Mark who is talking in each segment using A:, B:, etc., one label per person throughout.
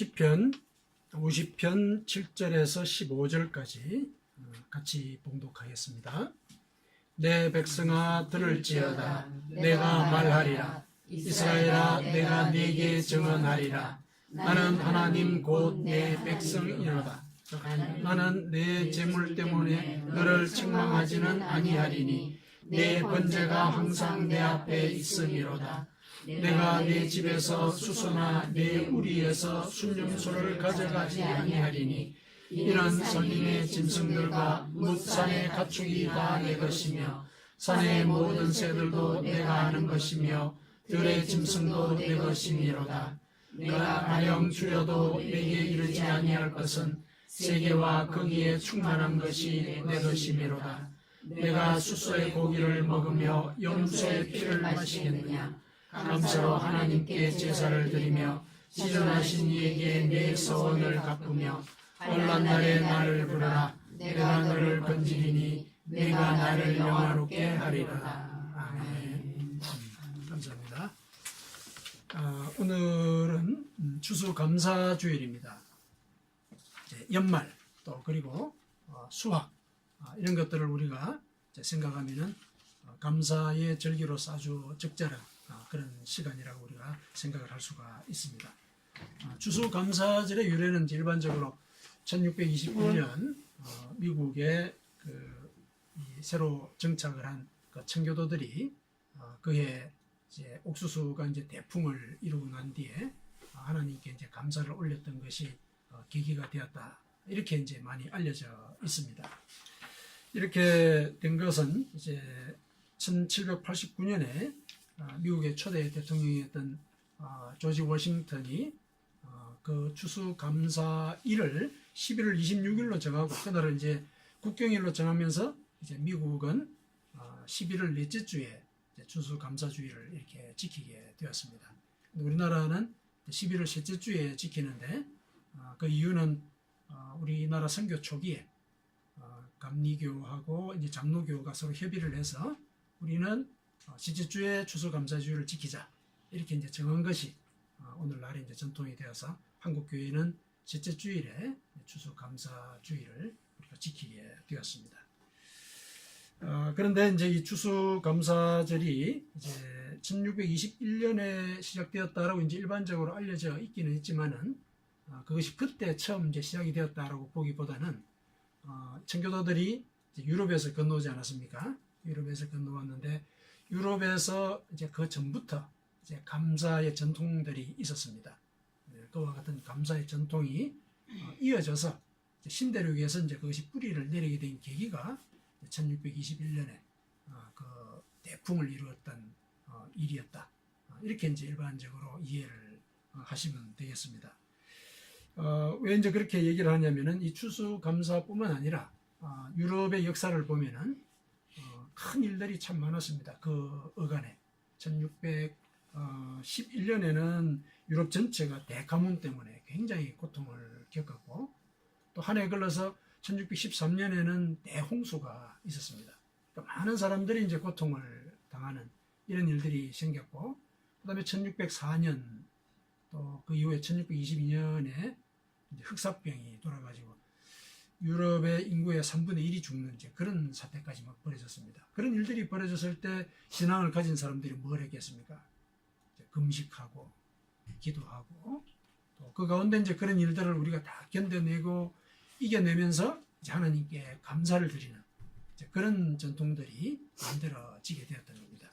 A: 시편 50편 7절에서 15절까지 같이 봉독하겠습니다. 내 백성아 들을지어다. 내가 말하리라. 이스라엘아 내가 네게 증언하리라. 나는 하나님 곧 내 백성이로다. 나는 내 재물 때문에 너를 책망하지는 아니하리니 내 번제가 항상 내 앞에 있음이로다. 내가 내 집에서 수소나 내 우리에서 순념소를 가져가지 아니하리니 이는 선인의 짐승들과 뭇산의 가축이 다 내 것이며 산의 모든 새들도 내가 아는 것이며 들의 짐승도 내 것이니로다. 내가 가령 줄여도 내게 이르지 아니할 것은 세계와 거기에 충만한 것이 내 것이미로다. 내가 수소의 고기를 먹으며 염소의 피를 마시겠느냐. 감사로 하나님께 제사를 드리며 지존하신 이에게 내 서원을 갚으며 혼란 날에 나를 부르라. 내가 너를 건지리니 내가 나를 영화롭게 하리라. 아멘. 감사합니다. 오늘은 추수감사주일입니다. 연말 또 그리고 수확 이런 것들을 우리가 생각하면은 감사의 절기로서 아주 적절한 그런 시간이라고 우리가 생각을 할 수가 있습니다. 추수감사절의 유래는 일반적으로 1621년 미국에 새로 정착을 한 청교도들이 그해 이제 옥수수가 이제 대풍을 이루고 난 뒤에 하나님께 이제 감사를 올렸던 것이 계기가 되었다. 이렇게 이제 많이 알려져 있습니다. 이렇게 된 것은 이제 1789년에 미국의 초대 대통령이었던 조지 워싱턴이 그 추수감사일을 11월 26일로 정하고 그날을 이제 국경일로 정하면서 이제 미국은 11월 넷째 주에 추수감사주의를 이렇게 지키게 되었습니다. 우리나라는 11월 셋째 주에 지키는데 그 이유는 우리나라 선교 초기에 감리교하고 이제 장로교가 서로 협의를 해서 우리는 셋째 주에 추수감사주의를 지키자 이렇게 이제 정한 것이 오늘날의 이제 전통이 되어서 한국 교회는 셋째 주일에 추수감사주의를 우리가 지키게 되었습니다. 그런데 이제 이 추수감사절이 이제 1621년에 시작되었다라고 이제 일반적으로 알려져 있기는 있지만은 그것이 그때 처음 이제 시작이 되었다라고 보기보다는 청교도들이 이제 유럽에서 건너오지 않았습니까? 유럽에서 건너왔는데 유럽에서 이제 그 전부터 이제 감사의 전통들이 있었습니다. 그와 같은 감사의 전통이 이어져서 신대륙에서 이제 그것이 뿌리를 내리게 된 계기가 1621년에 그 대풍을 이루었던 일이었다. 이렇게 이제 일반적으로 이해를 하시면 되겠습니다. 왜 이제 그렇게 얘기를 하냐면은 이 추수감사뿐만 아니라 유럽의 역사를 보면은 큰 일들이 참 많았습니다. 그 어간에 1611년에는 유럽 전체가 대가뭄 때문에 굉장히 고통을 겪었고 또 한 해 걸러서 1613년에는 대홍수가 있었습니다. 그러니까 많은 사람들이 이제 고통을 당하는 이런 일들이 생겼고, 그 다음에 1604년 또 그 이후에 1622년에 흑사병이 돌아가지고 유럽의 인구의 3분의 1이 죽는 이제 그런 사태까지 막 벌어졌습니다. 그런 일들이 벌어졌을 때 신앙을 가진 사람들이 뭘 했겠습니까? 금식하고 기도하고 또 그 가운데 이제 그런 일들을 우리가 다 견뎌내고 이겨내면서 이제 하나님께 감사를 드리는 그런 전통들이 만들어지게 되었던 겁니다.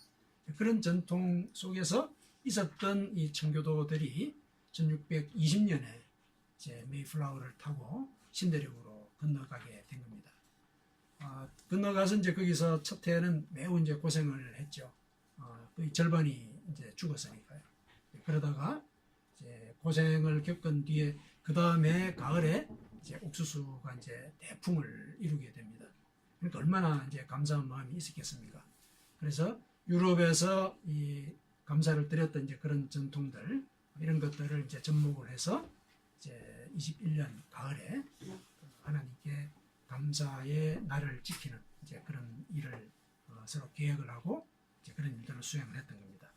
A: 그런 전통 속에서 있었던 이 청교도들이 1620년에 이제 메이플라워를 타고 신대륙으로 건너가게 된 겁니다. 건너가서 이제 거기서 첫 해에는 매우 이제 고생을 했죠. 거의 절반이 이제 죽었으니까요. 그러다가 이제 고생을 겪은 뒤에 그 다음에 가을에 이제 옥수수가 이제 대풍을 이루게 됩니다. 그러니까 얼마나 이제 감사한 마음이 있었겠습니까? 그래서 유럽에서 이 감사를 드렸던 이제 그런 전통들 이런 것들을 이제 접목을 해서 이제 21년 가을에 하나님께 감사의 날을 지키는 이제 그런 일을 서로 계획을 하고 이제 그런 일들을 수행을 했던 겁니다.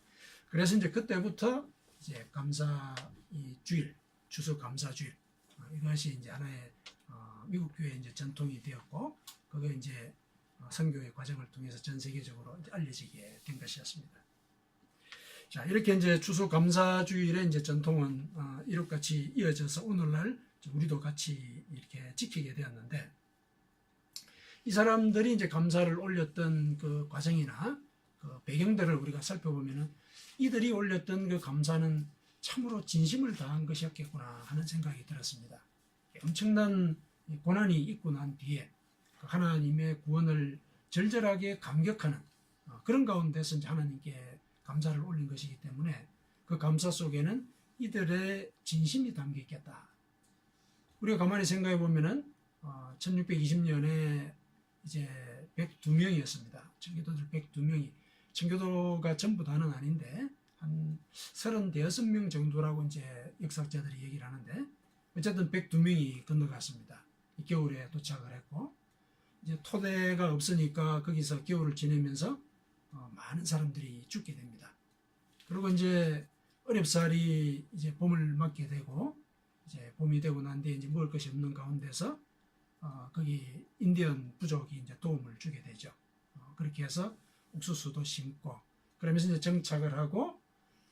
A: 그래서 이제 그때부터 이제 감사 이 주일 추수감사주일. 이것이 이제 하나의 미국 교회의 이제 전통이 되었고, 그게 이제 선교의 과정을 통해서 전 세계적으로 이제 알려지게 된 것이었습니다. 자, 이렇게 이제 추수감사주일의 이제 전통은 이렇게같이 이어져서 오늘날 우리도 같이 이렇게 지키게 되었는데, 이 사람들이 이제 감사를 올렸던 그 과정이나 그 배경들을 우리가 살펴보면은 이들이 올렸던 그 감사는 참으로 진심을 다한 것이었겠구나 하는 생각이 들었습니다. 엄청난 고난이 있고 난 뒤에 하나님의 구원을 절절하게 감격하는 그런 가운데서 이제 하나님께 감사를 올린 것이기 때문에 그 감사 속에는 이들의 진심이 담겨 있겠다. 우리가 가만히 생각해 보면은 1620년에 이제 102명이었습니다. 청교도들 102명이, 청교도가 전부 다는 아닌데 한 36명 정도라고 이제 역사학자들이 얘기를 하는데, 어쨌든 102명이 건너갔습니다. 겨울에 도착을 했고, 이제 토대가 없으니까 거기서 겨울을 지내면서 많은 사람들이 죽게 됩니다. 그리고 이제 어렵사리 이제 봄을 맞게 되고, 이제 봄이 되고 난 뒤에 이제 먹을 것이 없는 가운데서 거기 인디언 부족이 이제 도움을 주게 되죠. 그렇게 해서 옥수수도 심고, 그러면서 이제 정착을 하고,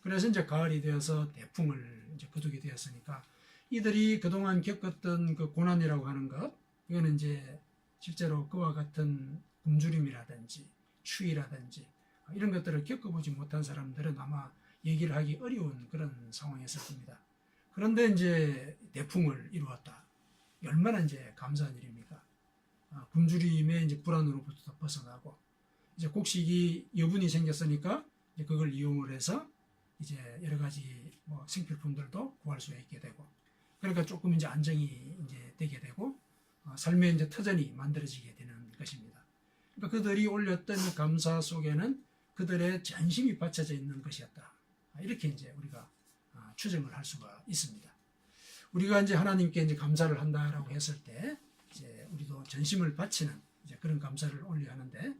A: 그래서 이제 가을이 되어서 대풍을 이제 거두게 되었으니까 이들이 그동안 겪었던 그 고난이라고 하는 것, 이거는 이제 실제로 그와 같은 굶주림이라든지 추위라든지 이런 것들을 겪어보지 못한 사람들은 아마 얘기를 하기 어려운 그런 상황이었을 겁니다. 그런데 이제 대풍을 이루었다. 얼마나 이제 감사한 일입니까? 굶주림의 이제 불안으로부터 벗어나고, 이제 곡식이 여분이 생겼으니까 이제 그걸 이용을 해서 이제 여러 가지 뭐 생필품들도 구할 수 있게 되고, 그러니까 조금 이제 안정이 이제 되게 되고, 삶의 이제 터전이 만들어지게 되는 것입니다. 그러니까 그들이 올렸던 감사 속에는 그들의 전심이 바쳐져 있는 것이었다. 이렇게 이제 우리가 추정을 할 수가 있습니다. 우리가 이제 하나님께 이제 감사를 한다라고 했을 때, 이제 우리도 전심을 바치는 이제 그런 감사를 올려야 하는데,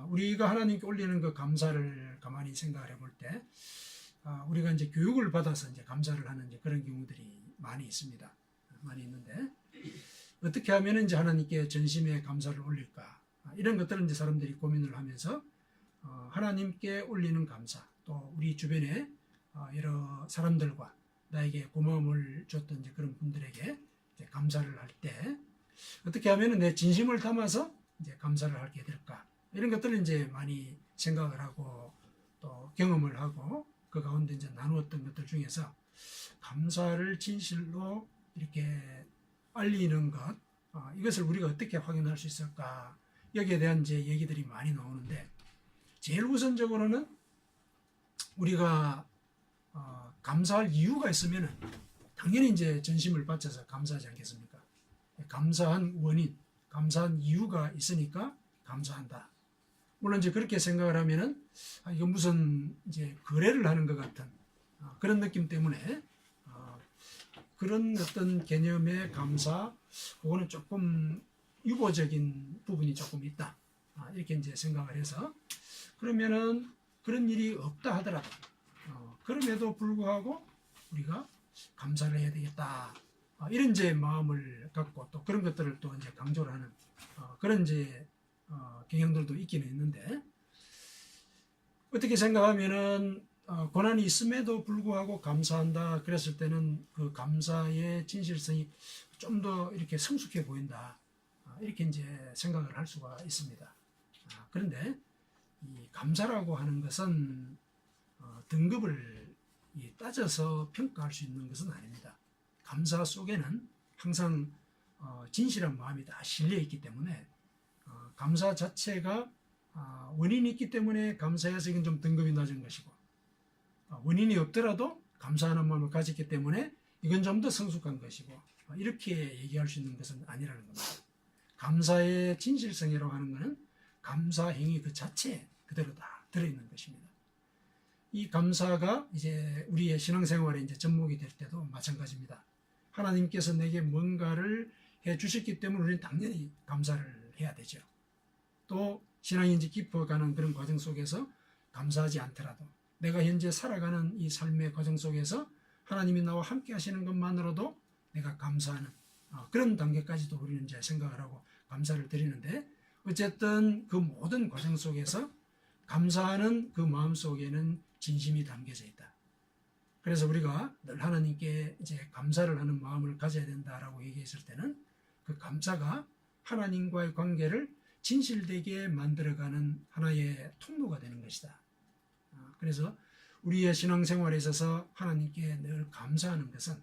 A: 우리가 하나님께 올리는 그 감사를 가만히 생각을 해볼 때, 우리가 이제 교육을 받아서 이제 감사를 하는 이제 그런 경우들이 많이 있습니다. 많이 있는데, 어떻게 하면 이제 하나님께 전심의 감사를 올릴까? 이런 것들은 이제 사람들이 고민을 하면서 하나님께 올리는 감사, 또 우리 주변에 여러 사람들과 나에게 고마움을 줬던 이제 그런 분들에게 이제 감사를 할 때 어떻게 하면 내 진심을 담아서 이제 감사를 하게 될까? 이런 것들을 이제 많이 생각을 하고 또 경험을 하고 그 가운데 이제 나누었던 것들 중에서 감사를 진실로 이렇게 알리는 것, 이것을 우리가 어떻게 확인할 수 있을까? 여기에 대한 이제 얘기들이 많이 나오는데, 제일 우선적으로는 우리가 감사할 이유가 있으면은 당연히 이제 전심을 바쳐서 감사하지 않겠습니까? 감사한 원인, 감사한 이유가 있으니까 감사한다. 물론 이제 그렇게 생각을 하면은 이건 무슨 이제 거래를 하는 것 같은 그런 느낌 때문에 그런 어떤 개념의 감사, 그거는 조금 유보적인 부분이 조금 있다. 이렇게 이제 생각을 해서, 그러면은 그런 일이 없다 하더라도 그럼에도 불구하고 우리가 감사를 해야 되겠다. 이런 이제 마음을 갖고 또 그런 것들을 또 이제 강조를 하는 그런 이제 경향들도 있기는 있는데, 어떻게 생각하면은 고난이 있음에도 불구하고 감사한다 그랬을 때는 그 감사의 진실성이 좀 더 이렇게 성숙해 보인다. 이렇게 이제 생각을 할 수가 있습니다. 그런데 이 감사라고 하는 것은 등급을 따져서 평가할 수 있는 것은 아닙니다. 감사 속에는 항상 진실한 마음이 다 실려 있기 때문에 감사 자체가 원인이 있기 때문에 감사해서 이건 좀 등급이 낮은 것이고, 원인이 없더라도 감사하는 마음을 가졌기 때문에 이건 좀 더 성숙한 것이고, 이렇게 얘기할 수 있는 것은 아니라는 겁니다. 감사의 진실성이라고 하는 것은 감사 행위 그 자체에 그대로 다 들어있는 것입니다. 이 감사가 이제 우리의 신앙생활에 이제 접목이 될 때도 마찬가지입니다. 하나님께서 내게 뭔가를 해 주셨기 때문에 우리는 당연히 감사를 해야 되죠. 또 신앙이 이제 깊어가는 그런 과정 속에서 감사하지 않더라도 내가 현재 살아가는 이 삶의 과정 속에서 하나님이 나와 함께 하시는 것만으로도 내가 감사하는 그런 단계까지도 우리는 이제 생각을 하고 감사를 드리는데, 어쨌든 그 모든 과정 속에서 감사하는 그 마음 속에는 진심이 담겨져 있다. 그래서 우리가 늘 하나님께 이제 감사를 하는 마음을 가져야 된다라고 얘기했을 때는, 그 감사가 하나님과의 관계를 진실되게 만들어가는 하나의 통로가 되는 것이다. 그래서 우리의 신앙생활에 있어서 하나님께 늘 감사하는 것은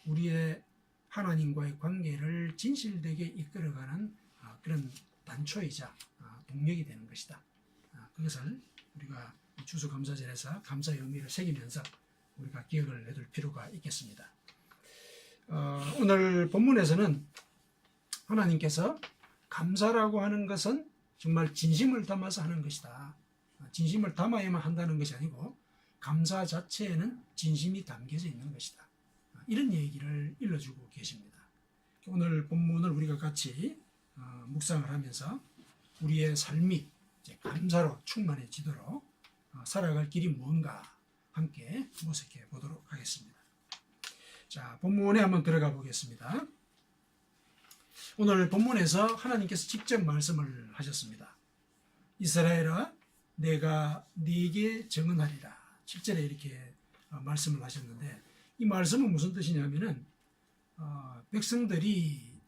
A: 우리의 하나님과의 관계를 진실되게 이끌어가는 그런 단초이자 동력이 되는 것이다. 그것을 우리가 추수감사절에서 감사의 의미를 새기면서 우리가 기억을 해둘 필요가 있겠습니다. 오늘 본문에서는 하나님께서 감사라고 하는 것은 정말 진심을 담아서 하는 것이다. 진심을 담아야만 한다는 것이 아니고 감사 자체에는 진심이 담겨져 있는 것이다. 이런 얘기를 일러주고 계십니다. 오늘 본문을 우리가 같이 묵상을 하면서 우리의 삶이 이제 감사로 충만해지도록 살아갈 길이 뭔가 함께 모색해 보도록 하겠습니다. 자, 본문에 한번 들어가 보겠습니다. 오늘 본문에서 하나님께서 직접 말씀을 하셨습니다. 이스라엘아, 내가 네게 정언하리라. 7절에 이렇게 말씀을 하셨는데, 이 말씀은 무슨 뜻이냐면은 백성들이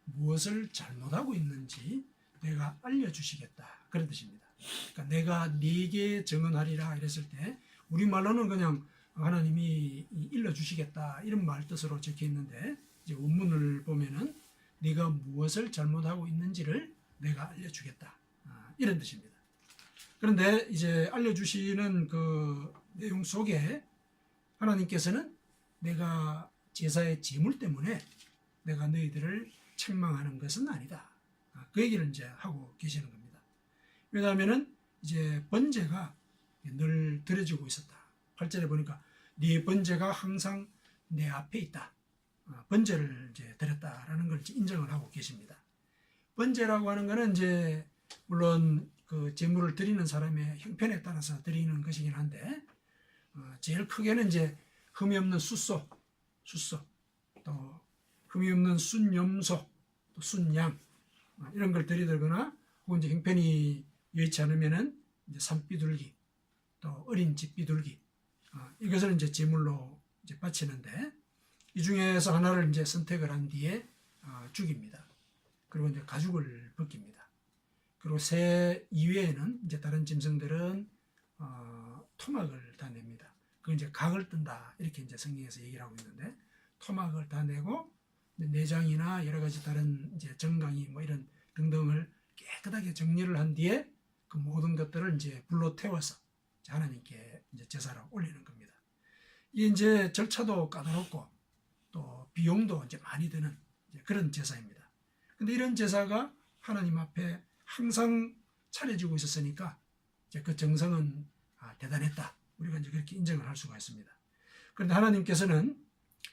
A: 무엇을 잘못하고 있는지 내가 알려주시겠다, 그런 뜻입니다. 그러니까 내가 네게 정언하리라 이랬을 때 우리말로는 그냥 하나님이 일러주시겠다 이런 말 뜻으로 적혀 있는데, 이제 원문을 보면은 네가 무엇을 잘못하고 있는지를 내가 알려주겠다, 이런 뜻입니다. 그런데 이제 알려주시는 그 내용 속에 하나님께서는 내가 제사의 제물 때문에 내가 너희들을 책망하는 것은 아니다, 그 얘기를 이제 하고 계시는 겁니다. 왜냐하면은 이제 번제가 늘 드려지고 있었다. 8절에 보니까 네 번제가 항상 내 앞에 있다. 번제를 이제 드렸다라는 걸 인정을 하고 계십니다. 번제라고 하는 것은 이제 물론 그 제물을 드리는 사람의 형편에 따라서 드리는 것이긴 한데, 제일 크게는 이제 흠이 없는 숫소, 또 흠이 없는 순염소, 또 순양 이런 걸 드리거나, 혹은 이제 형편이 여의치 않으면은 이제 산비둘기, 또 어린 집비둘기, 이것을 이제 제물로 이제 바치는데, 이 중에서 하나를 이제 선택을 한 뒤에 죽입니다. 그리고 이제 가죽을 벗깁니다. 그리고 새 이외에는 이제 다른 짐승들은 토막을 다 냅니다. 그건 이제 각을 뜬다, 이렇게 이제 성경에서 얘기를 하고 있는데, 토막을 다 내고 내장이나 여러 가지 다른 이제 정강이 뭐 이런 등등을 깨끗하게 정리를 한 뒤에 그 모든 것들을 이제 불로 태워서 하나님께 이제 제사로 올리는 겁니다. 이게 이제 절차도 까다롭고 또 비용도 이제 많이 드는 그런 제사입니다. 근데 이런 제사가 하나님 앞에 항상 차려지고 있었으니까 이제 그 정성은 대단했다, 우리가 이제 그렇게 인정을 할 수가 있습니다. 그런데 하나님께서는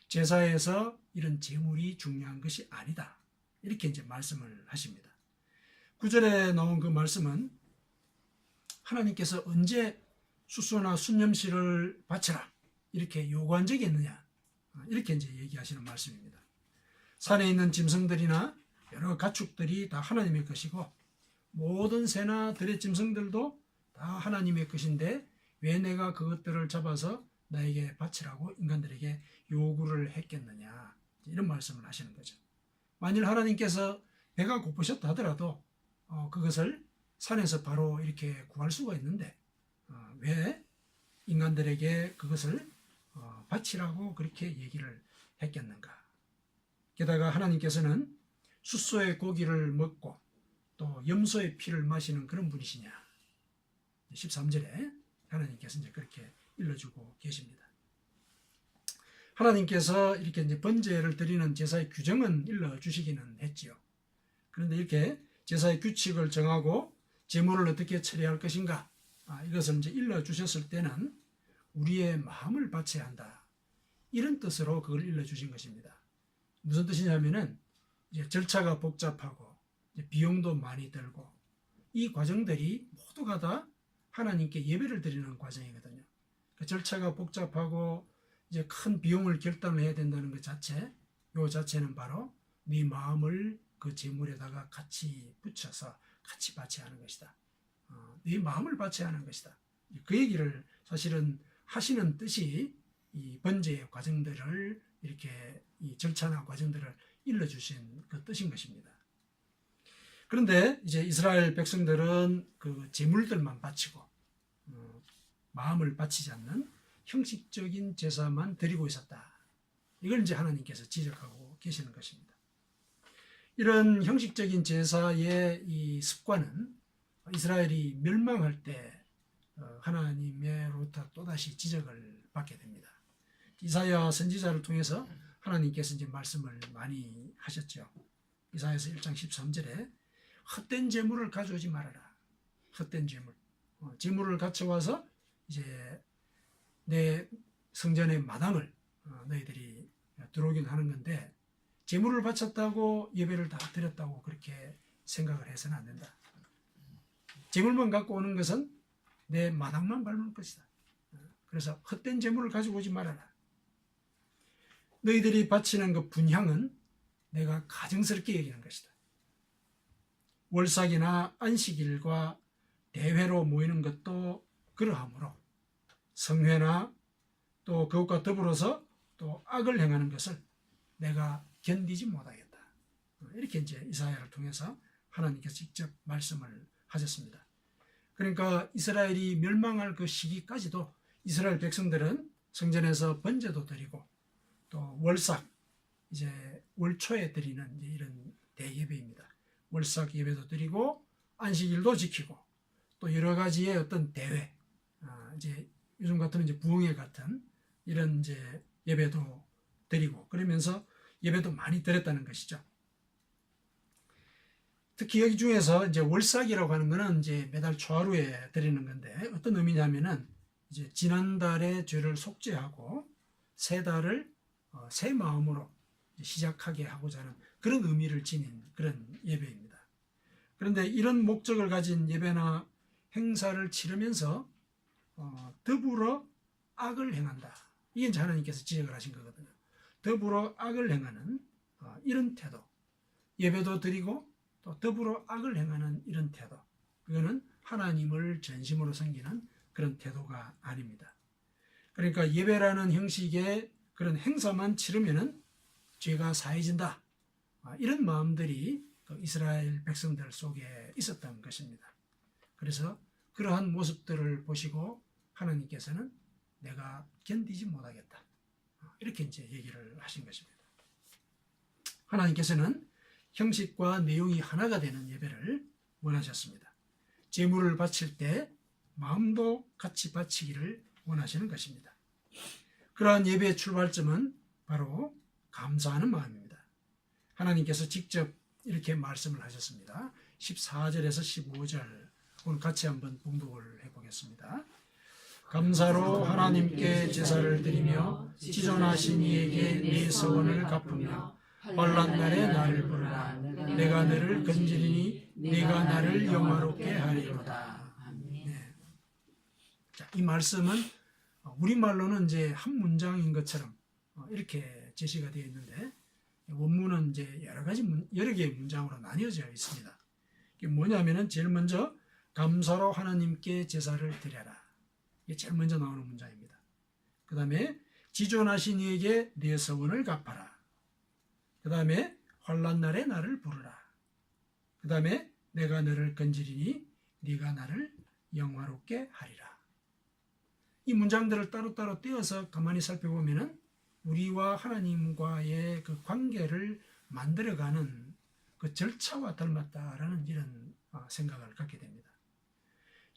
A: 제사에서 이런 제물이 중요한 것이 아니다, 이렇게 이제 말씀을 하십니다. 9절에 나온 그 말씀은 하나님께서 언제 숫소나 순염실을 바쳐라 이렇게 요구한 적이 있느냐, 이렇게 이제 얘기하시는 말씀입니다. 산에 있는 짐승들이나 여러 가축들이 다 하나님의 것이고, 모든 새나 들의 짐승들도 다 하나님의 것인데 왜 내가 그것들을 잡아서 나에게 바치라고 인간들에게 요구를 했겠느냐, 이런 말씀을 하시는 거죠. 만일 하나님께서 배가 고프셨다 하더라도 그것을 산에서 바로 이렇게 구할 수가 있는데 왜 인간들에게 그것을 바치라고 그렇게 얘기를 했겠는가. 게다가 하나님께서는 숫소의 고기를 먹고 또 염소의 피를 마시는 그런 분이시냐, 13절에 하나님께서 이제 그렇게 일러주고 계십니다. 하나님께서 이렇게 이제 번제를 드리는 제사의 규정은 일러주시기는 했지요. 그런데 이렇게 제사의 규칙을 정하고 제물을 어떻게 처리할 것인가, 이것을 이제 일러주셨을 때는 우리의 마음을 바쳐야 한다, 이런 뜻으로 그걸 일러주신 것입니다. 무슨 뜻이냐면은 이제 절차가 복잡하고 이제 비용도 많이 들고 이 과정들이 모두가 다 하나님께 예배를 드리는 과정이거든요. 그 절차가 복잡하고 이제 큰 비용을 결단을 해야 된다는 것 자체, 요 자체는 바로 네 마음을 그 제물에다가 같이 붙여서 같이 바쳐야 하는 것이다. 네 마음을 바쳐야 하는 것이다. 그 얘기를 사실은 하시는 뜻이 이 번제의 과정들을 이렇게 이 절차나 과정들을 일러주신 그 뜻인 것입니다. 그런데 이제 이스라엘 백성들은 그 제물들만 바치고 마음을 바치지 않는 형식적인 제사만 드리고 있었다. 이걸 이제 하나님께서 지적하고 계시는 것입니다. 이런 형식적인 제사의 이 습관은 이스라엘이 멸망할 때 하나님으로부터 또다시 지적을 받게 됩니다. 이사야 선지자를 통해서 하나님께서 이제 말씀을 많이 하셨죠. 이사야서 1장 13절에 헛된 재물을 가져오지 말아라. 헛된 재물. 재물을 가져와서 이제 내 성전의 마당을 너희들이 들어오긴 하는 건데 재물을 바쳤다고 예배를 다 드렸다고 그렇게 생각을 해서는 안 된다. 재물만 갖고 오는 것은 내 마당만 밟을 것이다. 그래서 헛된 재물을 가지고 오지 말아라. 너희들이 바치는 그 분향은 내가 가증스럽게 여기는 것이다. 월삭이나 안식일과 대회로 모이는 것도 그러하므로 성회나 또 그것과 더불어서 또 악을 행하는 것을 내가 견디지 못하겠다. 이렇게 이제 이사야를 통해서 하나님께서 직접 말씀을 하셨습니다. 그러니까 이스라엘이 멸망할 그 시기까지도 이스라엘 백성들은 성전에서 번제도 드리고 또 월삭, 이제 월초에 드리는 이제 이런 대예배입니다. 월삭 예배도 드리고 안식일도 지키고 또 여러 가지의 어떤 대회, 이제 요즘 같으면 이제 부흥회 같은 이런 이제 예배도 드리고 그러면서 예배도 많이 드렸다는 것이죠. 특히 여기 중에서 이제 월삭이라고 하는 거는 이제 매달 초하루에 드리는 건데 어떤 의미냐면은 이제 지난달의 죄를 속죄하고 새 달을 새 마음으로 시작하게 하고자 하는 그런 의미를 지닌 그런 예배입니다. 그런데 이런 목적을 가진 예배나 행사를 치르면서 더불어 악을 행한다. 이게 이제 하나님께서 지적을 하신 거거든요. 더불어 악을 행하는 이런 태도, 예배도 드리고 또 더불어 악을 행하는 이런 태도, 그거는 하나님을 전심으로 섬기는 그런 태도가 아닙니다. 그러니까 예배라는 형식의 그런 행사만 치르면은 죄가 사해진다. 이런 마음들이 이스라엘 백성들 속에 있었던 것입니다. 그래서 그러한 모습들을 보시고 하나님께서는 내가 견디지 못하겠다. 이렇게 이제 얘기를 하신 것입니다. 하나님께서는 형식과 내용이 하나가 되는 예배를 원하셨습니다. 제물을 바칠 때 마음도 같이 바치기를 원하시는 것입니다. 그러한 예배의 출발점은 바로 감사하는 마음입니다. 하나님께서 직접 이렇게 말씀을 하셨습니다. 14절에서 15절 오늘 같이 한번 봉독을 해보겠습니다. 감사로 하나님께 제사를 드리며 지존하신 이에게 내 서원을 갚으며 환난 날에 나를 부르라. 내가 너를 건지리니 네가 나를 영화롭게 하리로다. 네. 자, 이 말씀은 우리말로는 이제 한 문장인 것처럼 이렇게 제시가 되어 있는데 원문은 이제 여러 개의 문장으로 나뉘어져 있습니다. 이게 뭐냐면은 제일 먼저 감사로 하나님께 제사를 드려라. 이게 제일 먼저 나오는 문장입니다. 그 다음에 지존하신 이에게 내 서원을 갚아라. 그 다음에 환난 날에 나를 부르라. 그 다음에 내가 너를 건지리니 네가 나를 영화롭게 하리라. 이 문장들을 따로따로 떼어서 가만히 살펴보면은 우리와 하나님과의 그 관계를 만들어가는 그 절차와 닮았다라는 이런 생각을 갖게 됩니다.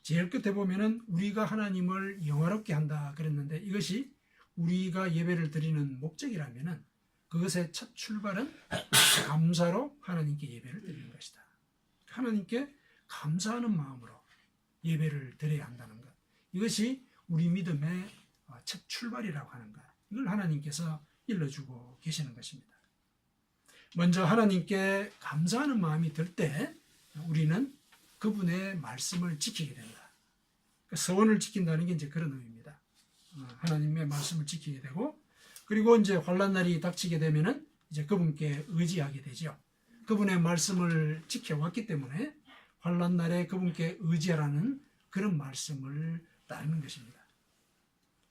A: 제일 끝에 보면은 우리가 하나님을 영화롭게 한다 그랬는데 이것이 우리가 예배를 드리는 목적이라면은 그것의 첫 출발은 감사로 하나님께 예배를 드리는 것이다. 하나님께 감사하는 마음으로 예배를 드려야 한다는 것. 이것이 우리 믿음의 첫 출발이라고 하는 것. 이걸 하나님께서 일러주고 계시는 것입니다. 먼저 하나님께 감사하는 마음이 들 때 우리는 그분의 말씀을 지키게 된다. 서원을 지킨다는 게 이제 그런 의미입니다. 하나님의 말씀을 지키게 되고 그리고 이제 환난 날이 닥치게 되면은 이제 그분께 의지하게 되죠. 그분의 말씀을 지켜왔기 때문에 환난 날에 그분께 의지하라는 그런 말씀을 따르는 것입니다.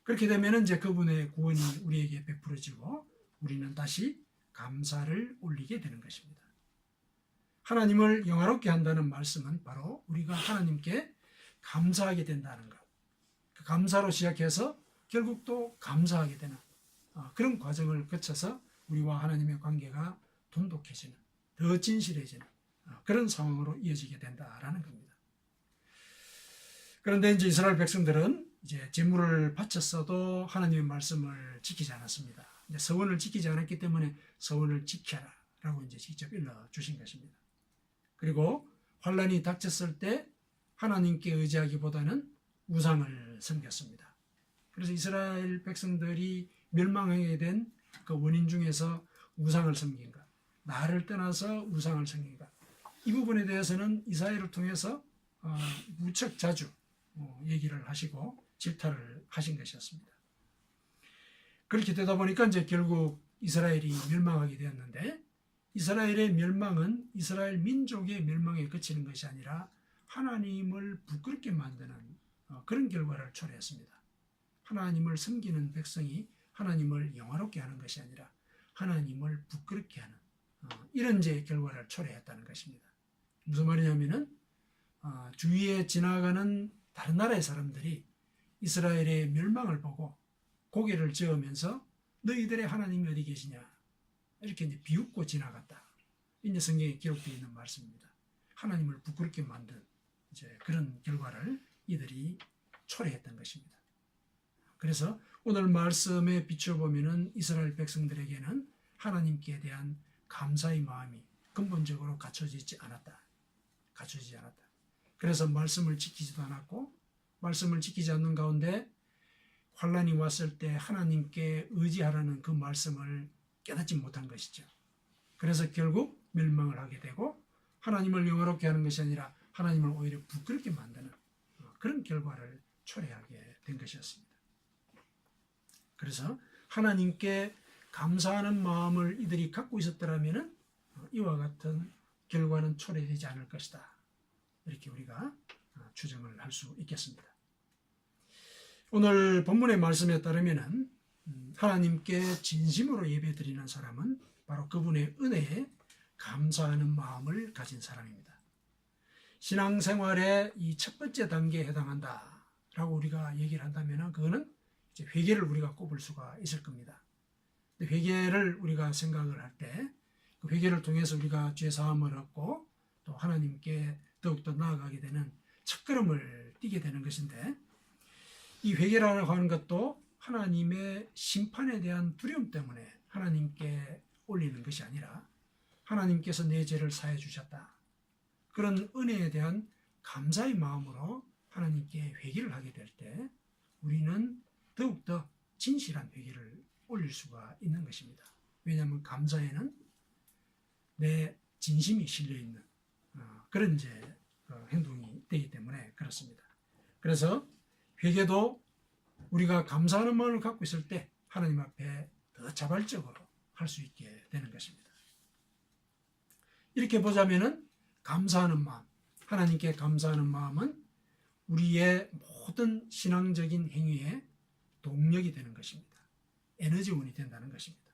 A: 그렇게 되면은 이제 그분의 구원이 우리에게 베풀어지고 우리는 다시 감사를 올리게 되는 것입니다. 하나님을 영화롭게 한다는 말씀은 바로 우리가 하나님께 감사하게 된다는 것. 그 감사로 시작해서 결국 또 감사하게 되는 그런 과정을 거쳐서 우리와 하나님의 관계가 돈독해지는, 더 진실해지는 그런 상황으로 이어지게 된다라는 겁니다. 그런데 이제 이스라엘 백성들은 이제 제물을 바쳤어도 하나님의 말씀을 지키지 않았습니다. 이제 서원을 지키지 않았기 때문에 서원을 지켜라라고 이제 직접 일러 주신 것입니다. 그리고 환란이 닥쳤을 때 하나님께 의지하기보다는 우상을 섬겼습니다. 그래서 이스라엘 백성들이 멸망하게 된 그 원인 중에서 우상을 섬긴 것, 나를 떠나서 우상을 섬긴 것, 이 부분에 대해서는 이사야를 통해서 무척 자주 얘기를 하시고 질타를 하신 것이었습니다. 그렇게 되다 보니까 이제 결국 이스라엘이 멸망하게 되었는데, 이스라엘의 멸망은 이스라엘 민족의 멸망에 그치는 것이 아니라 하나님을 부끄럽게 만드는 그런 결과를 초래했습니다. 하나님을 섬기는 백성이 하나님을 영화롭게 하는 것이 아니라 하나님을 부끄럽게 하는 이런 이제 결과를 초래했다는 것입니다. 무슨 말이냐면은 주위에 지나가는 다른 나라의 사람들이 이스라엘의 멸망을 보고 고개를 저으면서 너희들의 하나님이 어디 계시냐 이렇게 이제 비웃고 지나갔다. 이제 성경에 기록되어 있는 말씀입니다. 하나님을 부끄럽게 만든 이제 그런 결과를 이들이 초래했던 것입니다. 그래서 오늘 말씀에 비춰보면은 이스라엘 백성들에게는 하나님께 대한 감사의 마음이 근본적으로 갖춰지지 않았다. 갖춰지지 않았다. 그래서 말씀을 지키지도 않았고, 말씀을 지키지 않는 가운데 환란이 왔을 때 하나님께 의지하라는 그 말씀을 깨닫지 못한 것이죠. 그래서 결국 멸망을 하게 되고 하나님을 영화롭게 하는 것이 아니라 하나님을 오히려 부끄럽게 만드는 그런 결과를 초래하게 된 것이었습니다. 그래서 하나님께 감사하는 마음을 이들이 갖고 있었더라면 이와 같은 결과는 초래되지 않을 것이다. 이렇게 우리가 추정을 할 수 있겠습니다. 오늘 본문의 말씀에 따르면 하나님께 진심으로 예배드리는 사람은 바로 그분의 은혜에 감사하는 마음을 가진 사람입니다. 신앙생활의 이 첫 번째 단계에 해당한다라고 우리가 얘기를 한다면 그거는 이제 회개를 우리가 꼽을 수가 있을 겁니다. 회개를 우리가 생각을 할 때 그 회개를 통해서 우리가 죄 사함을 얻고 또 하나님께 더욱더 나아가게 되는 첫걸음을 띄게 되는 것인데, 이 회개라고 하는 것도 하나님의 심판에 대한 두려움 때문에 하나님께 올리는 것이 아니라 하나님께서 내 죄를 사해 주셨다. 그런 은혜에 대한 감사의 마음으로 하나님께 회개를 하게 될 때 우리는 더욱더 진실한 회개를 올릴 수가 있는 것입니다. 왜냐하면 감사에는 내 진심이 실려있는 그런 이제 행동이 되기 때문에 그렇습니다. 그래서 회개도 우리가 감사하는 마음을 갖고 있을 때 하나님 앞에 더 자발적으로 할 수 있게 되는 것입니다. 이렇게 보자면은 감사하는 마음, 하나님께 감사하는 마음은 우리의 모든 신앙적인 행위에 동력이 되는 것입니다. 에너지원이 된다는 것입니다.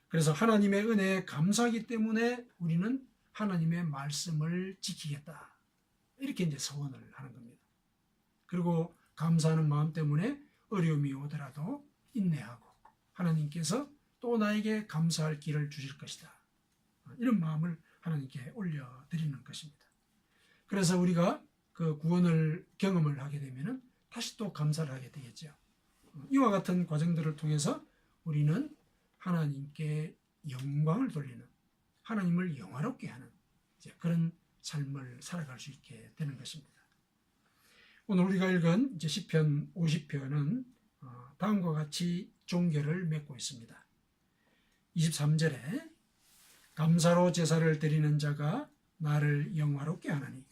A: 그래서 하나님의 은혜에 감사하기 때문에 우리는 하나님의 말씀을 지키겠다. 이렇게 이제 서원을 하는 겁니다. 그리고 감사하는 마음 때문에 어려움이 오더라도 인내하고 하나님께서 또 나에게 감사할 길을 주실 것이다. 이런 마음을 하나님께 올려드리는 것입니다. 그래서 우리가 그 구원을 경험을 하게 되면 다시 또 감사를 하게 되겠죠. 이와 같은 과정들을 통해서 우리는 하나님께 영광을 돌리는, 하나님을 영화롭게 하는 그런 삶을 살아갈 수 있게 되는 것입니다. 오늘 우리가 읽은 이제 시편 50편은 다음과 같이 종결을 맺고 있습니다. 23절에 감사로 제사를 드리는 자가 나를 영화롭게 하나니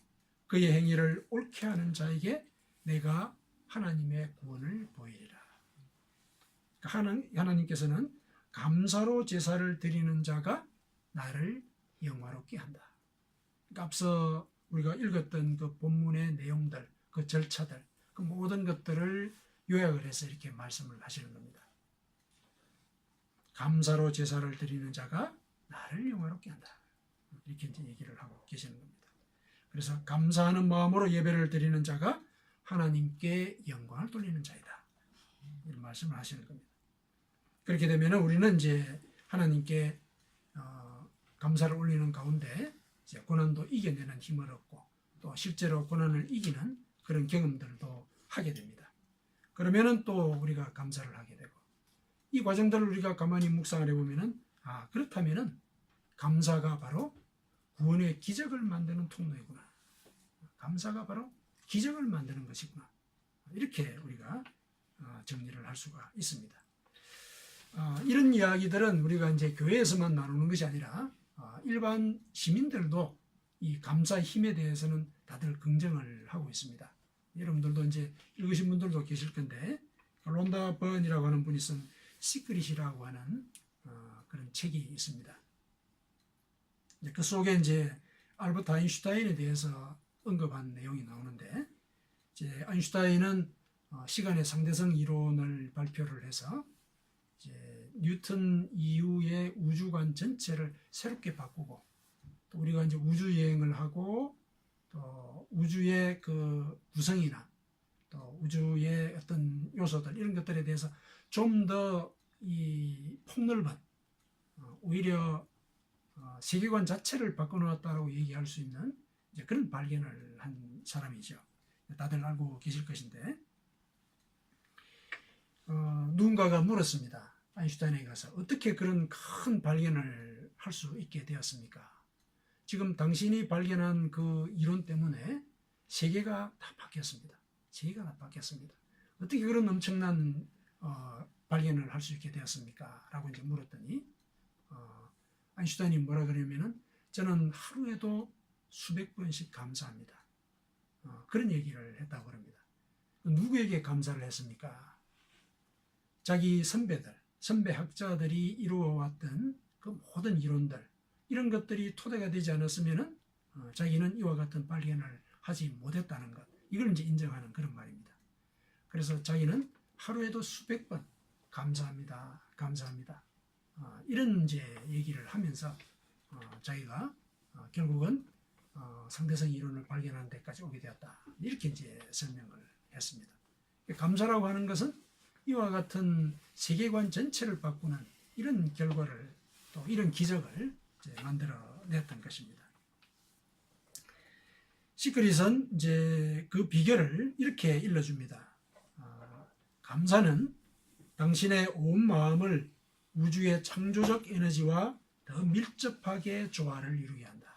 A: 그의 행위를 옳게 하는 자에게 내가 하나님의 구원을 보이리라. 하나님께서는 감사로 제사를 드리는 자가 나를 영화롭게 한다. 그러니까 앞서 우리가 읽었던 그 본문의 내용들, 그 절차들, 그 모든 것들을 요약을 해서 이렇게 말씀을 하시는 겁니다. 감사로 제사를 드리는 자가 나를 영화롭게 한다. 이렇게 이제 얘기를 하고 계시는 겁니다. 그래서 감사하는 마음으로 예배를 드리는 자가 하나님께 영광을 돌리는 자이다. 이런 말씀을 하시는 겁니다. 그렇게 되면 우리는 이제 하나님께 감사를 올리는 가운데 이제 고난도 이겨내는 힘을 얻고 또 실제로 고난을 이기는 그런 경험들도 하게 됩니다. 그러면은 또 우리가 감사를 하게 되고 이 과정들을 우리가 가만히 묵상을 해보면은 그렇다면은 감사가 바로 구원의 기적을 만드는 통로이구나. 감사가 바로 기적을 만드는 것이구나. 이렇게 우리가 정리를 할 수가 있습니다. 이런 이야기들은 우리가 이제 교회에서만 나누는 것이 아니라 일반 시민들도 이 감사의 힘에 대해서는 다들 긍정을 하고 있습니다. 여러분들도 이제 읽으신 분들도 계실 건데 론다 번이라고 하는 분이 쓴 시크릿이라고 하는 그런 책이 있습니다. 그 속에 이제 알버트 아인슈타인에 대해서 언급한 내용이 나오는데 이제 아인슈타인은 시간의 상대성 이론을 발표를 해서 이제 뉴턴 이후의 우주관 전체를 새롭게 바꾸고 또 우리가 이제 우주 여행을 하고 또 우주의 그 구성이나 또 우주의 어떤 요소들 이런 것들에 대해서 좀 더 이 폭넓은 오히려 세계관 자체를 바꿔놓았다고 얘기할 수 있는 이제 그런 발견을 한 사람이죠. 다들 알고 계실 것인데 누군가가 물었습니다. 아인슈타인에게 가서 어떻게 그런 큰 발견을 할 수 있게 되었습니까? 지금 당신이 발견한 그 이론 때문에 세계가 다 바뀌었습니다. 세계가 다 바뀌었습니다. 어떻게 그런 엄청난 발견을 할 수 있게 되었습니까? 라고 이제 물었더니 아인슈타인이 뭐라 그러냐면은 저는 하루에도 수백 번씩 감사합니다. 그런 얘기를 했다고 합니다. 누구에게 감사를 했습니까? 자기 선배 학자들이 이루어왔던 그 모든 이론들 이런 것들이 토대가 되지 않았으면은 자기는 이와 같은 발견을 하지 못했다는 것 이걸 이제 인정하는 그런 말입니다. 그래서 자기는 하루에도 수백 번 감사합니다. 이런 이제 얘기를 하면서 자기가 결국은 상대성 이론을 발견하는 데까지 오게 되었다. 이렇게 이제 설명을 했습니다. 감사라고 하는 것은 이와 같은 세계관 전체를 바꾸는 이런 결과를 또 이런 기적을 이제 만들어냈던 것입니다. 시크릿은 이제 그 비결을 이렇게 일러줍니다. 감사는 당신의 온 마음을 우주의 창조적 에너지와 더 밀접하게 조화를 이루게 한다.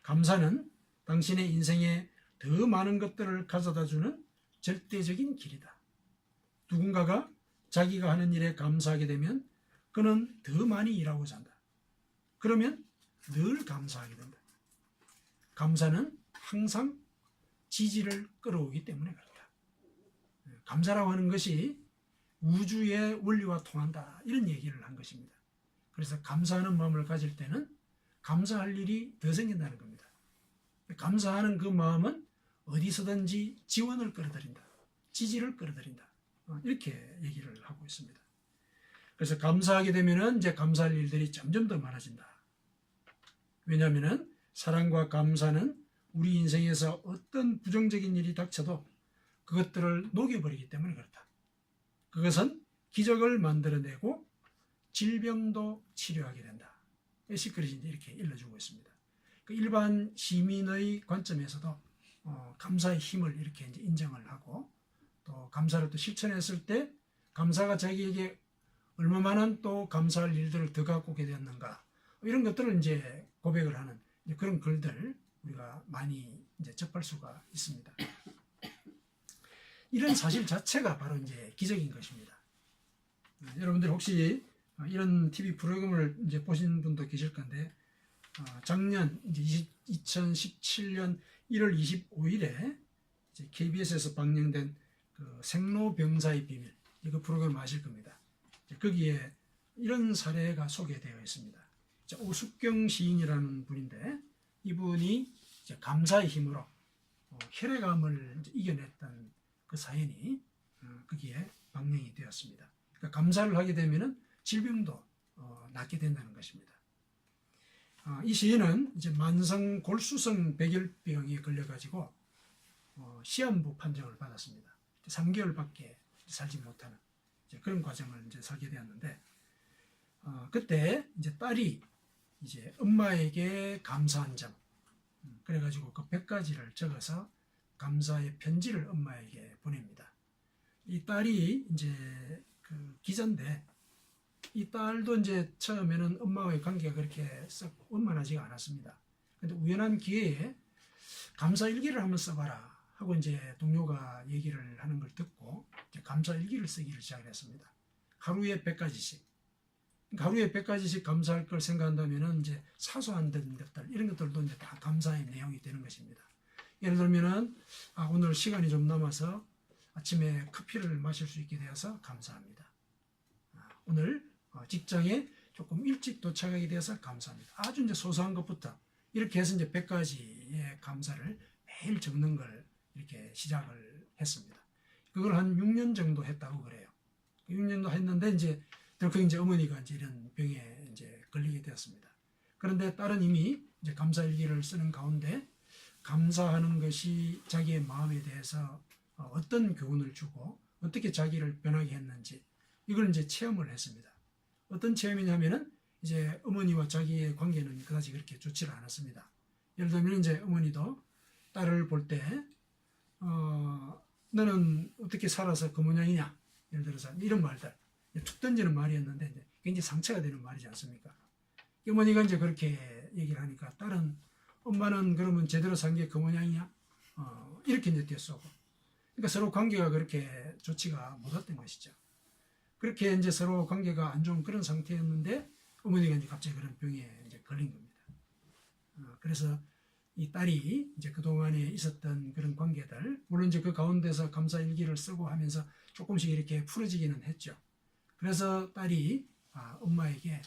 A: 감사는 당신의 인생에 더 많은 것들을 가져다주는 절대적인 길이다. 누군가가 자기가 하는 일에 감사하게 되면 그는 더 많이 일하고자 한다. 그러면 늘 감사하게 된다. 감사는 항상 지지를 끌어오기 때문에 그렇다. 감사라고 하는 것이 우주의 원리와 통한다. 이런 얘기를 한 것입니다. 그래서 감사하는 마음을 가질 때는 감사할 일이 더 생긴다는 겁니다. 감사하는 그 마음은 어디서든지 지원을 끌어들인다. 지지를 끌어들인다. 이렇게 얘기를 하고 있습니다. 그래서 감사하게 되면은 이제 감사할 일들이 점점 더 많아진다. 왜냐하면은 사랑과 감사는 우리 인생에서 어떤 부정적인 일이 닥쳐도 그것들을 녹여버리기 때문에 그렇다. 그것은 기적을 만들어내고 질병도 치료하게 된다. 시크릿이 이렇게 일러주고 있습니다. 그 일반 시민의 관점에서도 감사의 힘을 이렇게 이제 인정을 하고 또 감사를 또 실천했을 때 감사가 자기에게 얼마만한 또 감사할 일들을 더 갖고 오게 되었는가 이런 것들을 이제 고백을 하는 그런 글들 우리가 많이 이제 접할 수가 있습니다. 이런 사실 자체가 바로 이제 기적인 것입니다. 여러분들 혹시 이런 TV 프로그램을 이제 보신 분도 계실 건데 작년 이제 2017년 1월 25일에 이제 KBS에서 방영된 그 생로병사의 비밀 그 프로그램 아실 겁니다. 거기에 이런 사례가 소개되어 있습니다. 오숙경 시인이라는 분인데 이분이 감사의 힘으로 혈액암을 이겨냈던 그 사연이 거기에 방영이 되었습니다. 그러니까 감사를 하게 되면 질병도 낫게 된다는 것입니다. 이 시인은 이제 만성 골수성 백열병에 걸려가지고 시한부 판정을 받았습니다. 3개월밖에 살지 못하는 그런 과정을 이제 살게 되었는데 그때 이제 딸이 이제 엄마에게 감사한 점 그래가지고 그 100가지를 적어서 감사의 편지를 엄마에게 보냅니다. 이 딸이 이제 그 기자인데 이 딸도 이제 처음에는 엄마와의 관계가 그렇게 썩 원만하지가 않았습니다. 근데 우연한 기회에 감사 일기를 한번 써봐라 하고 이제 동료가 얘기를 하는 걸 듣고 이제 감사 일기를 쓰기를 시작했습니다. 하루에 100가지씩. 하루에 100가지씩 감사할 걸 생각한다면은 이제 사소한 것들 이런 것들도 이제 다 감사의 내용이 되는 것입니다. 예를 들면은 오늘 시간이 좀 남아서 아침에 커피를 마실 수 있게 되어서 감사합니다. 오늘 직장에 조금 일찍 도착하게 되어서 감사합니다. 아주 이제 소소한 것부터 이렇게 해서 이제 100가지의 감사를 매일 적는 걸 이렇게 시작을 했습니다. 그걸 한 6년 정도 했다고 그래요. 6년도 했는데 이제 어머니가 이제 이런 병에 이제 걸리게 되었습니다. 그런데 딸은 이미 이제 감사일기를 쓰는 가운데 감사하는 것이 자기의 마음에 대해서 어떤 교훈을 주고 어떻게 자기를 변하게 했는지 이걸 이제 체험을 했습니다. 어떤 체험이냐면은 이제 어머니와 자기의 관계는 그다지 그렇게 좋지를 않았습니다. 예를 들면 이제 어머니도 딸을 볼 때 너는 어떻게 살아서 그 모양이냐 예를 들어서 이런 말들 툭 던지는 말이었는데 굉장히 상처가 되는 말이지 않습니까? 어머니가 이제 그렇게 얘기를 하니까 딸은 엄마는 그러면 제대로 산 게 그 모양이냐 이렇게 이제 뒤에서고 그러니까 서로 관계가 그렇게 좋지가 못했던 것이죠. 그렇게 이제 서로 관계가 안 좋은 그런 상태였는데 어머니가 이제 갑자기 그런 병에 이제 걸린 겁니다. 그래서 이 딸이 이제 그동안에 있었던 그런 관계들, 물론 이제 그 가운데서 감사 일기를 쓰고 하면서 조금씩 이렇게 풀어지기는 했죠. 그래서 딸이 엄마에게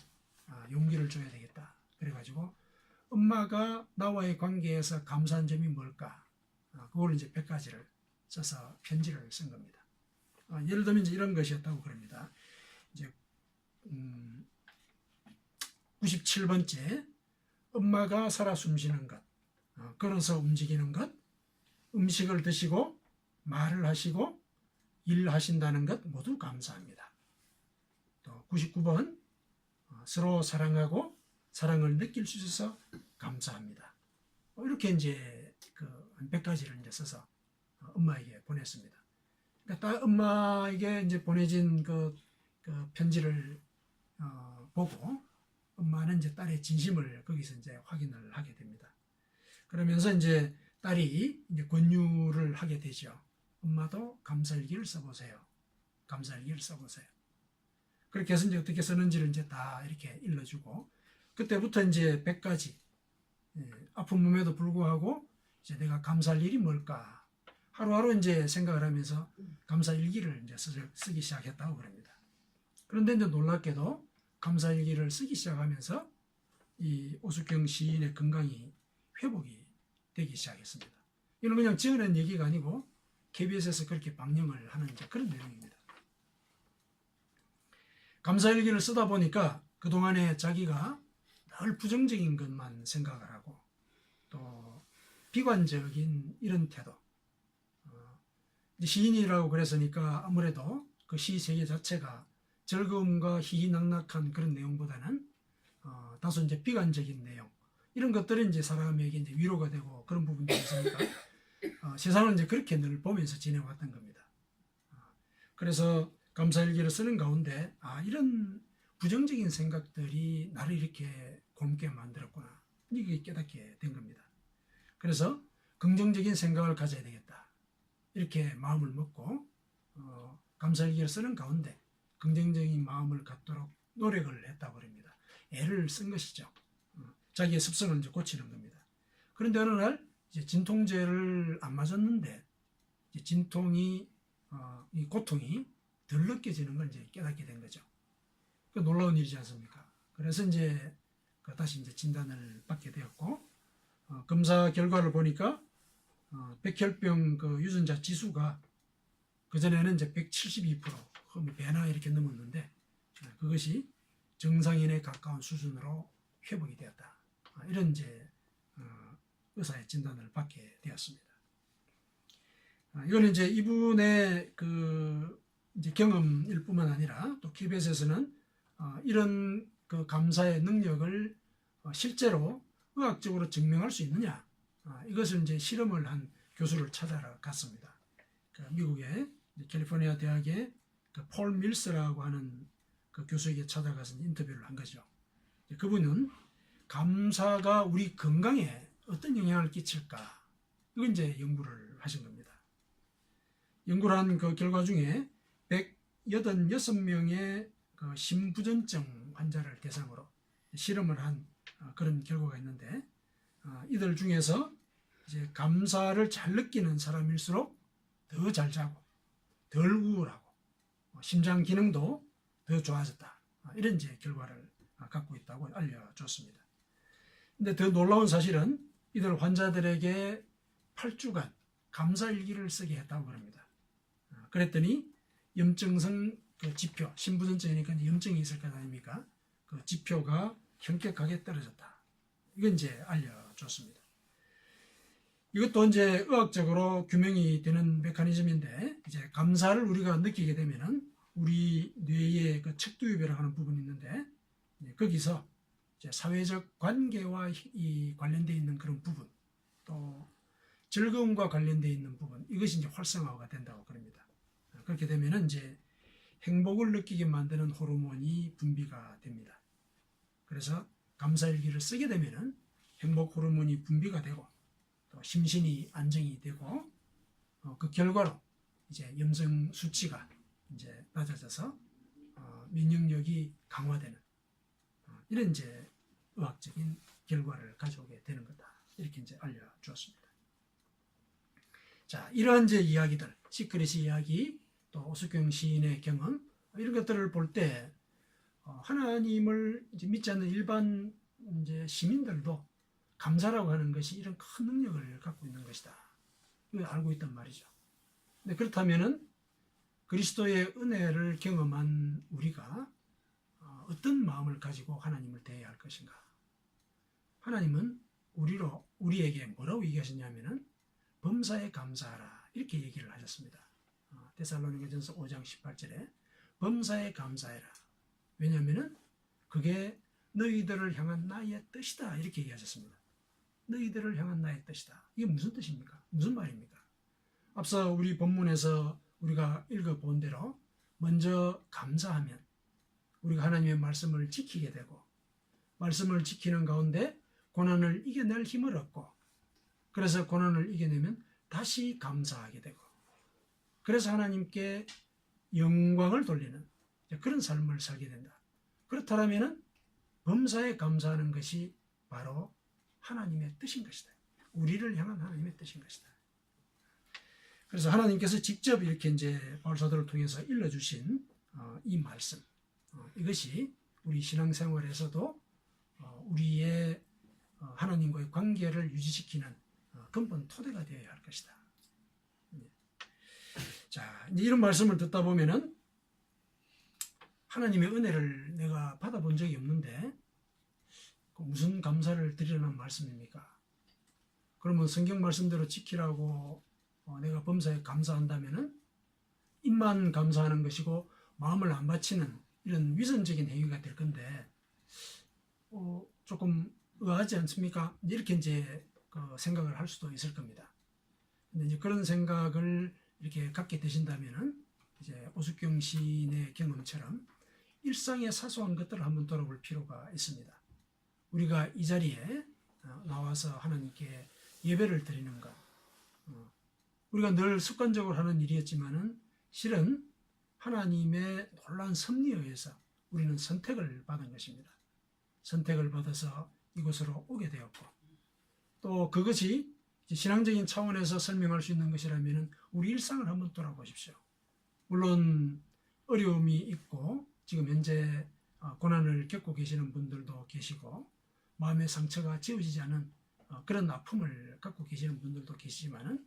A: 용기를 줘야 되겠다. 그래가지고 엄마가 나와의 관계에서 감사한 점이 뭘까? 그걸 이제 100가지를 써서 편지를 쓴 겁니다. 예를 들면 이제 이런 것이었다고 그럽니다. 이제 97번째 엄마가 살아 숨쉬는 것, 걸어서 움직이는 것, 음식을 드시고 말을 하시고 일하신다는 것 모두 감사합니다. 또 99번 서로 사랑하고 사랑을 느낄 수 있어서 감사합니다. 이렇게 이제 그 100가지를 이제 써서 엄마에게 보냈습니다. 그러니까 엄마에게 이제 보내진 그 편지를 보고 엄마는 이제 딸의 진심을 거기서 이제 확인을 하게 됩니다. 그러면서 이제 딸이 이제 권유를 하게 되죠. 엄마도 감사일기를 써보세요. 감사일기를 써보세요. 그렇게 해서 이제 어떻게 쓰는지를 이제 다 이렇게 일러주고 그때부터 이제 100가지 아픈 몸에도 불구하고 이제 내가 감사할 일이 뭘까 하루하루 이제 생각을 하면서 감사일기를 이제 쓰기 시작했다고 그럽니다. 그런데 이제 놀랍게도 감사일기를 쓰기 시작하면서 이 오숙경 시인의 건강이 회복이 되기 시작했습니다. 이건 그냥 지어낸 얘기가 아니고 KBS에서 그렇게 방영을 하는 이제 그런 내용입니다. 감사일기를 쓰다 보니까 그동안에 자기가 늘 부정적인 것만 생각을 하고 또 비관적인 이런 태도 시인이라고 그랬으니까 아무래도 그 시 세계 자체가 즐거움과 희희낙낙한 그런 내용보다는 다소 이제 비관적인 내용 이런 것들이 이제 사람에게 이제 위로가 되고 그런 부분도 있으니까 세상을 이제 그렇게 늘 보면서 지내왔던 겁니다. 그래서 감사일기를 쓰는 가운데 이런 부정적인 생각들이 나를 이렇게 곪게 만들었구나 이게 깨닫게 된 겁니다. 그래서 긍정적인 생각을 가져야 되겠다 이렇게 마음을 먹고 감사일기를 쓰는 가운데 긍정적인 마음을 갖도록 노력을 했다고 합니다. 애를 쓴 것이죠. 자기의 습성을 이제 고치는 겁니다. 그런데 어느 날 이제 진통제를 안 맞았는데 이제 진통이 이 고통이 덜 느껴지는 걸 이제 깨닫게 된 거죠. 그 놀라운 일이지 않습니까? 그래서 이제 다시 이제 진단을 받게 되었고, 검사 결과를 보니까 백혈병 그 유전자 지수가 그전에는 이제 172%, 배나 이렇게 넘었는데 그것이 정상인에 가까운 수준으로 회복이 되었다. 이런 이제 의사의 진단을 받게 되었습니다. 이거는 이제 이분의 그 이제 경험일 뿐만 아니라 또 KBS에서는 이런 그 감사의 능력을 실제로 의학적으로 증명할 수 있느냐, 이것을 이제 실험을 한 교수를 찾아러 갔습니다. 그 미국의 캘리포니아 대학의 그 폴 밀스라고 하는 그 교수에게 찾아가서 인터뷰를 한 거죠. 그분은 감사가 우리 건강에 어떤 영향을 끼칠까, 이건 이제 연구를 하신 겁니다. 연구를 한 그 결과 중에 186명의 그 심부전증 환자를 대상으로 실험을 한 그런 결과가 있는데, 이들 중에서 이제 감사를 잘 느끼는 사람일수록 더 잘 자고 덜 우울하고 심장 기능도 더 좋아졌다. 이런 이제 결과를 갖고 있다고 알려줬습니다. 근데 더 놀라운 사실은 이들 환자들에게 8주간 감사일기를 쓰게 했다고 합니다. 그랬더니 염증성 그 지표, 심부전증이니까 염증이 있을 것 아닙니까? 그 지표가 현격하게 떨어졌다. 이건 이제 알려줬습니다. 이것도 이제 의학적으로 규명이 되는 메커니즘인데, 이제 감사를 우리가 느끼게 되면은 우리 뇌의 그 척두유배라고 하는 부분이 있는데, 거기서 이제 사회적 관계와 관련되어 있는 그런 부분, 또 즐거움과 관련되어 있는 부분, 이것이 이제 활성화가 된다고 그럽니다. 그렇게 되면은 이제 행복을 느끼게 만드는 호르몬이 분비가 됩니다. 그래서 감사일기를 쓰게 되면은 행복 호르몬이 분비가 되고, 또 심신이 안정이 되고, 그 결과로 이제 염증 수치가 이제 낮아져서 면역력이 강화되는 이런 이제 의학적인 결과를 가져오게 되는 거다. 이렇게 이제 알려주었습니다. 자, 이러한 이제 이야기들, 시크릿 이야기, 또 오숙경 시인의 경험, 이런 것들을 볼 때 하나님을 이제 믿지 않는 일반 이제 시민들도 감사라고 하는 것이 이런 큰 능력을 갖고 있는 것이다. 이걸 알고 있단 말이죠. 근데 그렇다면은 그리스도의 은혜를 경험한 우리가 어떤 마음을 가지고 하나님을 대해야 할 것인가? 하나님은 우리에게 뭐라고 얘기하셨냐면은 범사에 감사하라, 이렇게 얘기를 하셨습니다. 데살로니가전서 5장 18절에 범사에 감사해라. 왜냐하면은 그게 너희들을 향한 나의 뜻이다, 이렇게 얘기하셨습니다. 너희들을 향한 나의 뜻이다. 이게 무슨 뜻입니까? 무슨 말입니까? 앞서 우리 본문에서 우리가 읽어본 대로 먼저 감사하면 우리가 하나님의 말씀을 지키게 되고, 말씀을 지키는 가운데 고난을 이겨낼 힘을 얻고, 그래서 고난을 이겨내면 다시 감사하게 되고, 그래서 하나님께 영광을 돌리는 그런 삶을 살게 된다. 그렇다면 범사에 감사하는 것이 바로 하나님의 뜻인 것이다. 우리를 향한 하나님의 뜻인 것이다. 그래서 하나님께서 직접 이렇게 이제 바울 사도를 통해서 일러주신 이 말씀, 이것이 우리 신앙생활에서도 우리의 하나님과의 관계를 유지시키는 근본 토대가 되어야 할 것이다. 자, 이제 이런 말씀을 듣다 보면은 하나님의 은혜를 내가 받아본 적이 없는데 무슨 감사를 드리려는 말씀입니까? 그러면 성경 말씀대로 지키라고 내가 범사에 감사한다면은 입만 감사하는 것이고 마음을 안 바치는 이런 위선적인 행위가 될 건데 조금 의아하지 않습니까? 이렇게 이제 생각을 할 수도 있을 겁니다. 근데 이제 그런 생각을 이렇게 갖게 되신다면은 이제 오숙경 시인의 경험처럼 일상의 사소한 것들을 한번 돌아볼 필요가 있습니다. 우리가 이 자리에 나와서 하나님께 예배를 드리는 것, 우리가 늘 습관적으로 하는 일이었지만은 실은 하나님의 놀라운 섭리에 의해서 우리는 선택을 받은 것입니다. 선택을 받아서 이곳으로 오게 되었고, 또 그것이 신앙적인 차원에서 설명할 수 있는 것이라면 우리 일상을 한번 돌아보십시오. 물론 어려움이 있고 지금 현재 고난을 겪고 계시는 분들도 계시고 마음의 상처가 지워지지 않은 그런 아픔을 갖고 계시는 분들도 계시지만은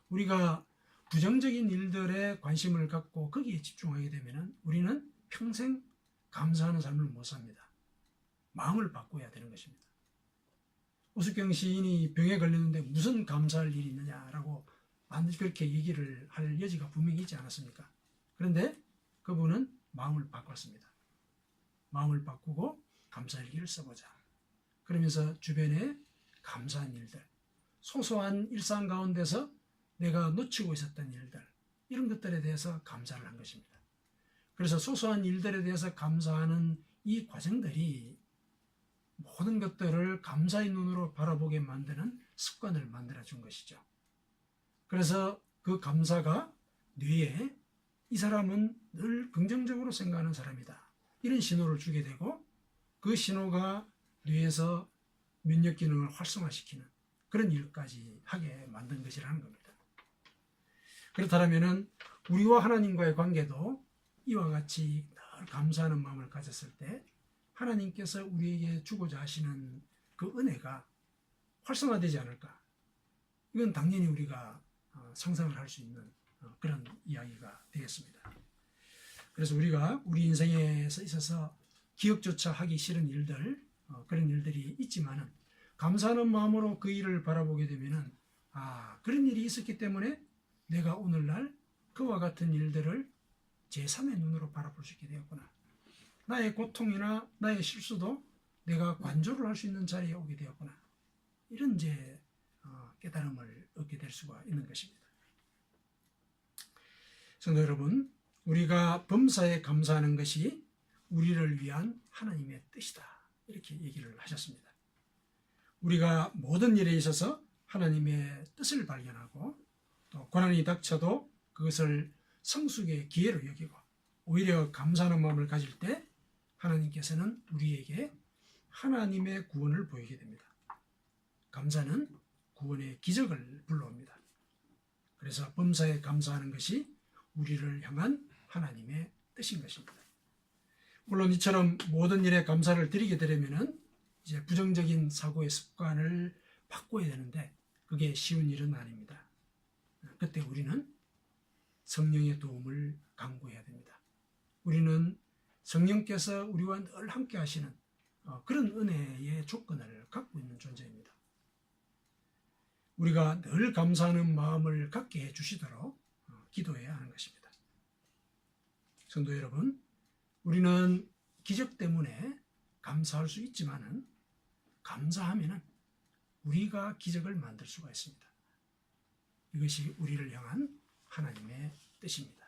A: 우리가 부정적인 일들에 관심을 갖고 거기에 집중하게 되면은 우리는 평생 감사하는 삶을 못 삽니다. 마음을 바꿔야 되는 것입니다. 오숙경 시인이 병에 걸렸는데 무슨 감사할 일이 있느냐라고 반드시 그렇게 얘기를 할 여지가 분명히 있지 않았습니까? 그런데 그분은 마음을 바꿨습니다. 마음을 바꾸고 감사일기를 써보자. 그러면서 주변에 감사한 일들, 소소한 일상 가운데서 내가 놓치고 있었던 일들, 이런 것들에 대해서 감사를 한 것입니다. 그래서 소소한 일들에 대해서 감사하는 이 과정들이 모든 것들을 감사의 눈으로 바라보게 만드는 습관을 만들어준 것이죠. 그래서 그 감사가 뇌에 이 사람은 늘 긍정적으로 생각하는 사람이다, 이런 신호를 주게 되고 그 신호가 뇌에서 면역 기능을 활성화시키는 그런 일까지 하게 만든 것이라는 겁니다. 그렇다면 우리와 하나님과의 관계도 이와 같이 늘 감사하는 마음을 가졌을 때 하나님께서 우리에게 주고자 하시는 그 은혜가 활성화되지 않을까? 이건 당연히 우리가 상상을 할 수 있는 그런 이야기가 되겠습니다. 그래서 우리가 우리 인생에 있어서 기억조차 하기 싫은 일들, 그런 일들이 있지만은 감사하는 마음으로 그 일을 바라보게 되면은 그런 일이 있었기 때문에 내가 오늘날 그와 같은 일들을 제3의 눈으로 바라볼 수 있게 되었구나. 나의 고통이나 나의 실수도 내가 관조를 할 수 있는 자리에 오게 되었구나. 이런 이제 깨달음을 얻게 될 수가 있는 것입니다. 성도 여러분, 우리가 범사에 감사하는 것이 우리를 위한 하나님의 뜻이다, 이렇게 얘기를 하셨습니다. 우리가 모든 일에 있어서 하나님의 뜻을 발견하고 또 고난이 닥쳐도 그것을 성숙의 기회로 여기고 오히려 감사하는 마음을 가질 때 하나님께서는 우리에게 하나님의 구원을 보이게 됩니다. 감사는 구원의 기적을 불러옵니다. 그래서 범사에 감사하는 것이 우리를 향한 하나님의 뜻인 것입니다. 물론 이처럼 모든 일에 감사를 드리게 되려면은 이제 부정적인 사고의 습관을 바꿔야 되는데 그게 쉬운 일은 아닙니다. 그때 우리는 성령의 도움을 간구해야 됩니다. 우리는 성령께서 우리와 늘 함께 하시는 그런 은혜의 조건을 갖고 있는 존재입니다. 우리가 늘 감사하는 마음을 갖게 해주시도록 기도해야 하는 것입니다. 성도 여러분, 우리는 기적 때문에 감사할 수 있지만은 감사하면은 우리가 기적을 만들 수가 있습니다. 이것이 우리를 향한 하나님의 뜻입니다.